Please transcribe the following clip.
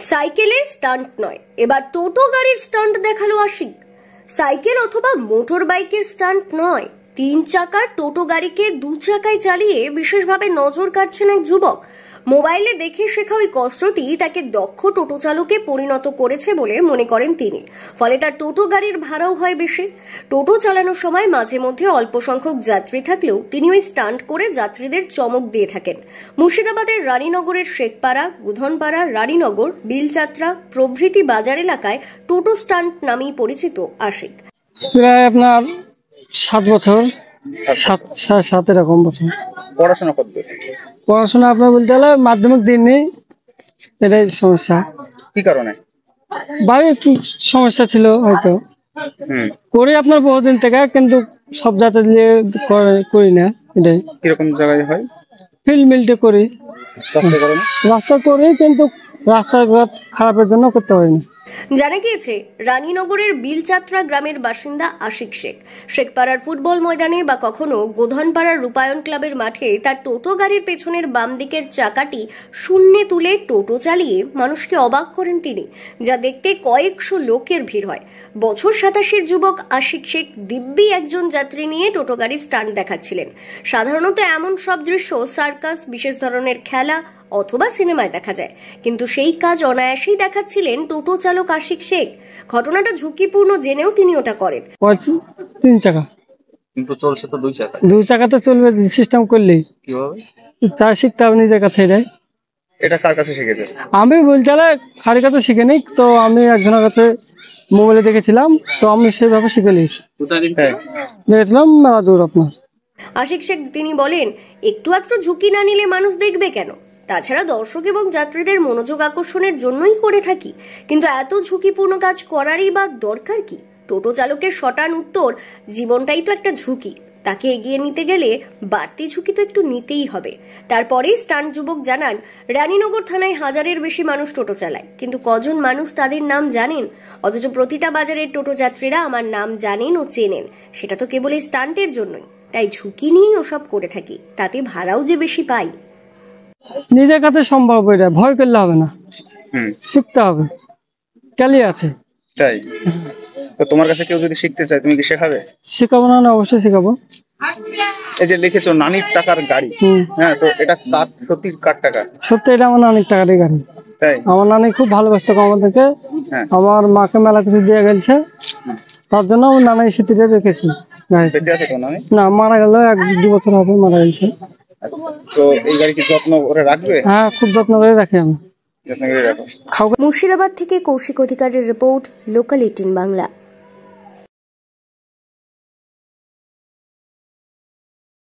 সাইকেলের স্টান্ট নয়, এবার টোটো গাড়ির স্টান্ট দেখালো আশিক। সাইকেল অথবা মোটর বাইকের স্টান্ট নয়, 3 চাকার টোটো গাড়িকে 2 চাকায় চালিয়ে বিশেষভাবে নজর কাটছেন এক যুবক। মোবাইলে দেখে শেখা ওই কসরতই তাকে দক্ষ টোটো চালকে পরিণত করেছে বলে মনে করেন তিনি। ফলে তার টোটো গাড়ির ভাড়াও হয় বেশি। টোটো চালানোর সময় মাঝে মধ্যে অল্প সংখ্যক যাত্রী থাকলেও তিনি ওই স্টান্ট করে যাত্রীদের চমক দিয়ে থাকেন। মুর্শিদাবাদের রানীনগরের শেখপাড়া, গুধনপাড়া, রানীনগর, বিলচাত্রা প্রভৃতি বাজার এলাকায় টোটো স্টান্ট নামেই পরিচিত আশিক। প্রায় আপনার 7 বছর, 7 এরকম বছর। পড়াশোনা করতে পড়াশোনা আপনার বলতে গেলে মাধ্যমিক দিনই, এটাই সমস্যা। কি কারণে? বাড়ি একটু সমস্যা ছিল হয়তো। করি আপনার বহুদিন থেকে, কিন্তু সব জাতের দিয়ে করি না। এটাই কিরকম জায়গায় হয়? ফিল্ড মিলটে করি, রাস্তা করি, কিন্তু রাস্তাঘাট খারাপের জন্য করতে পারি না। জানা গিয়েছে, রানীনগরের বিলচাত্রা গ্রামের বাসিন্দা আশিক শেখ। শেখপাড়ার ফুটবল ময়দানে বা কখনো গোধনপাড়ার রূপায়ণ ক্লাবের মাঠে তার টোটো গাড়ির পেছনের বাম দিকের চাকাটি শূন্যে তুলে টোটো চালিয়ে মানুষকে অবাক করেন তিনি, যা দেখতে কয়েকশো লোকের ভিড় হয়। বছর 87 যুবক আশিক শেখ দিব্যি একজন যাত্রী নিয়ে টোটো গাড়ির স্টান্ট দেখাচ্ছিলেন। সাধারণত এমন সব দৃশ্য সার্কাস, বিশেষ ধরনের খেলা অথবা সিনেমায় দেখা যায়, কিন্তু সেই কাজ অনায়াসেই দেখাচ্ছিলেন টোটো চালক আশিক শেখ। ঘটনাটা ঝুঁকিপূর্ণ জেনেও তিনি ওটা করেন। 3 চাকা, কিন্তু চলছে তো 2 চাকা। 2 চাকাতে চলবে সিস্টেম করলেই। কিভাবে? চা শিখতে হবে নিজের কাছে। এটা কার কাছে শিখেছে? আমি বলতে কারি কাছে শিখে নি তো, আমি একজনের কাছে মোবাইলে দেখেছিলাম, তো আমি সেভাবে শিখে নিয়েছি। দেখলাম মেলা দূর আপনার। আশিক শেখ তিনি বলেন, একটু আধটু ঝুঁকি না নিলে মানুষ দেখবে কেন? তাছাড়া দর্শক এবং যাত্রীদের মনোযোগ আকর্ষণের জন্যই করে থাকি, কিন্তু এত ঝুঁকিপূর্ণ কাজ করারই বা দরকার কি? টোটো চালকের শটান উত্তর, জীবনটাই তো একটা ঝুঁকি, তাকে এগিয়ে নিতে গেলে বাড়তি ঝুঁকি তো একটু নিতেই হবে। তারপরেই স্টান্ট যুবক জানান, রানীনগর থানায় 1000-এর বেশি মানুষ টোটো চালায়, কিন্তু কজন মানুষ তাদের নাম জানেন? অথচ প্রতিটা বাজারের টোটো যাত্রীরা আমার নাম জানেন ও চেনেন, সেটা তো কেবল এই স্টান্টের জন্যই। তাই ঝুঁকি নিয়েই ওসব করে থাকি, তাতে ভাড়াও যে বেশি পাই। নিজের কাছে সম্ভব, এটা ভয় করলে হবে না, শিখতে হবে, ক্যালি আছে। তাই তো তোমার কাছে কেউ যদি শিখতে চায়, তুমি কি শেখাবে? শেখাবো না, অবশ্যই শেখাবো। এই যে লিখেছো নানির টাকার গাড়ি, হ্যাঁ, তো এটা কার, সত্যি কার টাকা? সত্যি এটা আমার নানির টাকারই গাড়ি। তাই? আমার নানি খুব ভালোবাসতো আমাদেরকে, আমার মাকে মেলা কিছু দিয়ে গেছে, তার জন্য আমার নানা স্মৃতিটা রেখেছি। বেঁচে আছে তো নানি? না, মারা গেল 1-2 বছর হবে, মারা গেছে। তো এই গাড়ি কি যত্ন করে রাখবে? হ্যাঁ, খুব যত্ন করে রাখি আমি। মুর্শিদাবাদ থেকে কৌশিক অধিকারের রিপোর্ট, লোকাল 18 বাংলা।